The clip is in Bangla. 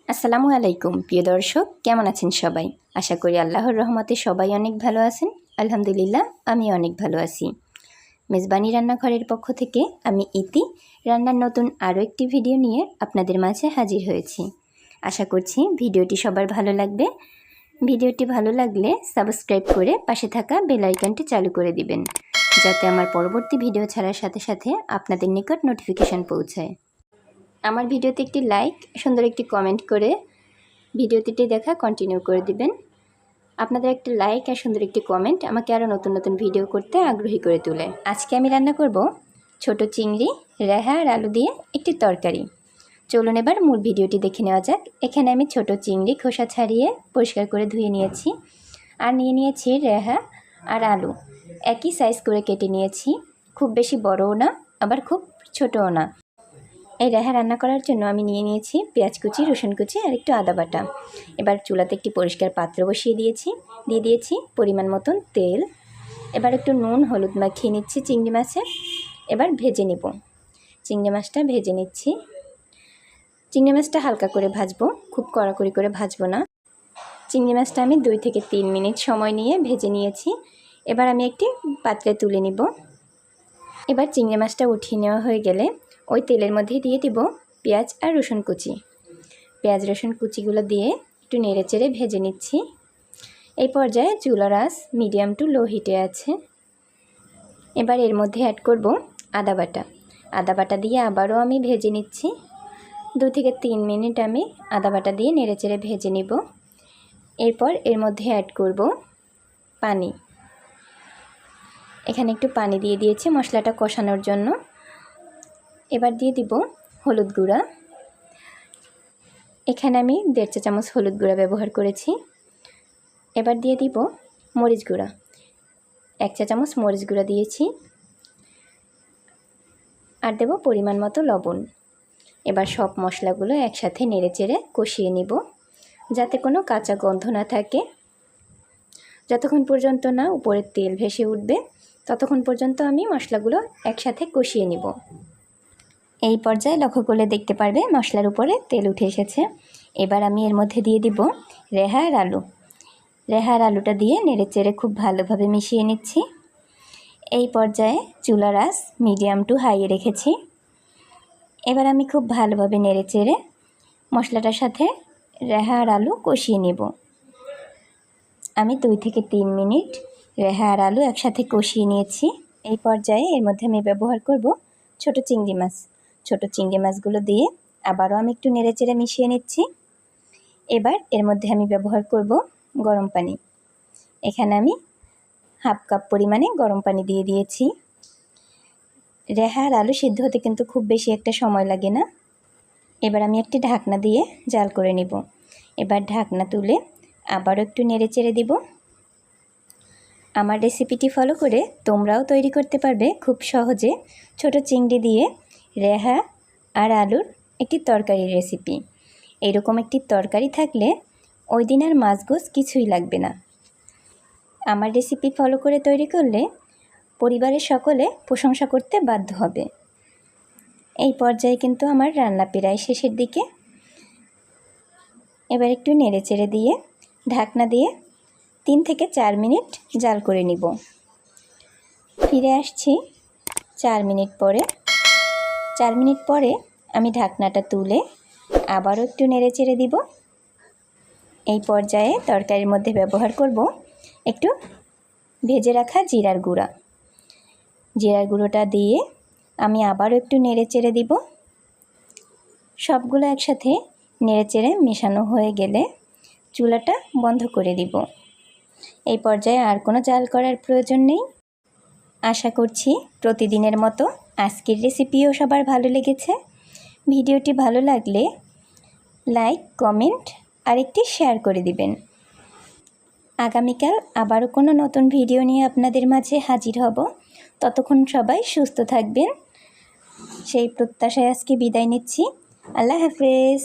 আসসালামু আলাইকুম প্রিয় দর্শক, কেমন আছেন সবাই? আশা করি আল্লাহর রহমতে সবাই অনেক ভালো আছেন। আলহামদুলিল্লাহ, আমি অনেক ভালো আছি। মেজবানি রান্নাঘরের পক্ষ থেকে আমি ইতি রান্নার নতুন আরও একটি ভিডিও নিয়ে আপনাদের মাঝে হাজির হয়েছি। আশা করছি ভিডিওটি সবার ভালো লাগবে। ভিডিওটি ভালো লাগলে সাবস্ক্রাইব করে পাশে থাকা বেল আইকনটি চালু করে দিবেন, যাতে আমার পরবর্তী ভিডিও ছাড়ার সাথে সাথে আপনাদের নিকট নোটিফিকেশান পৌঁছায়। আমার ভিডিওতে একটি লাইক, সুন্দর একটি কমেন্ট করে ভিডিওটি দেখা কন্টিনিউ করে দিবেন। আপনাদের একটা লাইক আর সুন্দর একটি কমেন্ট আমাকে আরও নতুন নতুন ভিডিও করতে আগ্রহী করে তোলে। আজকে আমি রান্না করব ছোট চিংড়ি, রেহা আর আলু দিয়ে একটি তরকারি। চলুন এবার মূল ভিডিওটি দেখে নেওয়া যাক। এখানে আমি ছোট চিংড়ি খোসা ছাড়িয়ে পরিষ্কার করে ধুয়ে নিয়েছি, আর নিয়ে নিয়েছি রেহা আর আলু। একই সাইজ করে কেটে নিয়েছি, খুব বেশি বড়ও না আবার খুব ছোটও না। এই রেহা রান্না করার জন্য আমি নিয়ে নিয়েছি পেঁয়াজ কুচি, রসুন কুচি আর একটু আদা বাটা। এবার চুলাতে একটি পরিষ্কার পাত্র বসিয়ে দিয়ে দিয়েছি পরিমাণ মতন তেল। এবার একটু নুন হলুদ মাখিয়ে নিচ্ছি চিংড়ি মাছে। এবার ভেজে নেব। চিংড়ি মাছটা ভেজে নিচ্ছি। চিংড়ি মাছটা হালকা করে ভাজবো, খুব কড়াকড়ি করে ভাজবো না। চিংড়ি মাছটা আমি 2 থেকে 3 মিনিট সময় নিয়ে ভেজে নিয়েছি। এবার আমি একটি পাত্রে তুলে নিব। এবার চিংড়ি মাছটা উঠিয়ে নেওয়া হয়ে গেলে ওই তেলের মধ্যে দিয়ে দিব পেঁয়াজ আর রসুন কুচি। পেঁয়াজ রসুন কুচিগুলো দিয়ে একটু নেড়ে চেড়ে ভেজে নিচ্ছি। এই পর্যায়ে চুলার আঁচ মিডিয়াম টু লো হিটে আছে। এবার এর মধ্যে অ্যাড করব আদা বাটা। আদা বাটা দিয়ে আবারও আমি ভেজে নিচ্ছি। 2 থেকে 3 মিনিট আমি আদা বাটা দিয়ে নেড়ে চেড়ে ভেজে নিব। এরপর এর মধ্যে অ্যাড করব পানি। এখানে একটু পানি দিয়ে দিয়েছি মশলাটা কষানোর জন্য। এবার দিয়ে দিব হলুদ গুঁড়া। এখানে আমি 1.5 চা চামচ হলুদ গুঁড়া ব্যবহার করেছি। এবার দিয়ে দিব মরিচ গুঁড়া। 1 চা চামচ মরিচ গুঁড়া দিয়েছি, আর দেব পরিমাণ মতো লবণ। এবার সব মশলাগুলো একসাথে নেড়ে চেড়ে কষিয়ে নিব, যাতে কোনো কাঁচা গন্ধ না থাকে। যতক্ষণ পর্যন্ত না উপরের তেল ভেসে উঠবে ততক্ষণ পর্যন্ত আমি মশলাগুলো একসাথে কষিয়ে নিব। এই পর্যায়ে লক্ষ্য করলে দেখতে পারবে মশলার উপরে তেল উঠে এসেছে। এবার আমি এর মধ্যে দিয়ে দিব রেহা আর আলু। রেহা আর আলুটা দিয়ে নেড়ে চেড়ে খুব ভালোভাবে মিশিয়ে নিচ্ছি। এই পর্যায়ে চুলার আঁচ মিডিয়াম টু হাইয়ে রেখেছি। এবার আমি খুব ভালোভাবে নেড়ে চেড়ে মশলাটার সাথে রেহা আর আলু কষিয়ে নেব। আমি 2 থেকে 3 মিনিট রেহা আর আলু একসাথে কষিয়ে নিয়েছি। এই পর্যায়ে এর মধ্যে আমি ব্যবহার করব ছোট চিংড়ি মাছ। ছোট চিংড়ি মাছগুলো দিয়ে আবারও আমি একটু নেড়ে চেড়ে মিশিয়ে নিচ্ছি। এবার এর মধ্যে আমি ব্যবহার করব গরম পানি। এখানে আমি 1/2 কাপ পরিমাণে গরম পানি দিয়ে দিয়েছি। রেহা আর আলু সিদ্ধ হতে কিন্তু খুব বেশি একটা সময় লাগে না। এবার আমি একটি ঢাকনা দিয়ে জাল করে নিব। এবার ঢাকনা তুলে আবারও একটু নেড়ে চেড়ে দিব। আমার রেসিপিটি ফলো করে তোমরাও তৈরি করতে পারবে খুব সহজে ছোট চিংড়ি দিয়ে রেহা আর আলুর একটি তরকারির রেসিপি। এরকম একটি তরকারি থাকলে ওই দিন আর মাছ গোছ কিছুই লাগবে না। আমার রেসিপি ফলো করে তৈরি করলে পরিবারের সকলে প্রশংসা করতে বাধ্য হবে। এই পর্যায়ে কিন্তু আমার রান্না প্রায় শেষের দিকে। এবার একটু নেড়ে চেড়ে দিয়ে ঢাকনা দিয়ে 3 থেকে 4 মিনিট জাল করে নিব। ফিরে আসছি 4 মিনিট পরে। 4 মিনিট পরে আমি ঢাকনাটা তুলে আবারও একটু নেড়ে চেড়ে দিব। এই পর্যায়ে তরকারির মধ্যে ব্যবহার করব একটু ভেজে রাখা জিরার গুঁড়া। জিরার গুঁড়োটা দিয়ে আমি আবারও একটু নেড়ে চেড়ে দিব। সবগুলো একসাথে নেড়ে চেড়ে মেশানো হয়ে গেলে চুলাটা বন্ধ করে দিব। এই পর্যায়ে আর কোনো জাল করার প্রয়োজন নেই। আশা করছি প্রতিদিনের মতো আজকের রেসিপিও সবার ভালো লেগেছে। ভিডিওটি ভালো লাগলে লাইক, কমেন্ট আর একটি শেয়ার করে দিবেন। আগামীকাল আবারও কোনো নতুন ভিডিও নিয়ে আপনাদের মাঝে হাজির হব। ততক্ষণ সবাই সুস্থ থাকবেন সেই প্রত্যাশায় আজকে বিদায় নিচ্ছি। আল্লাহ হাফেজ।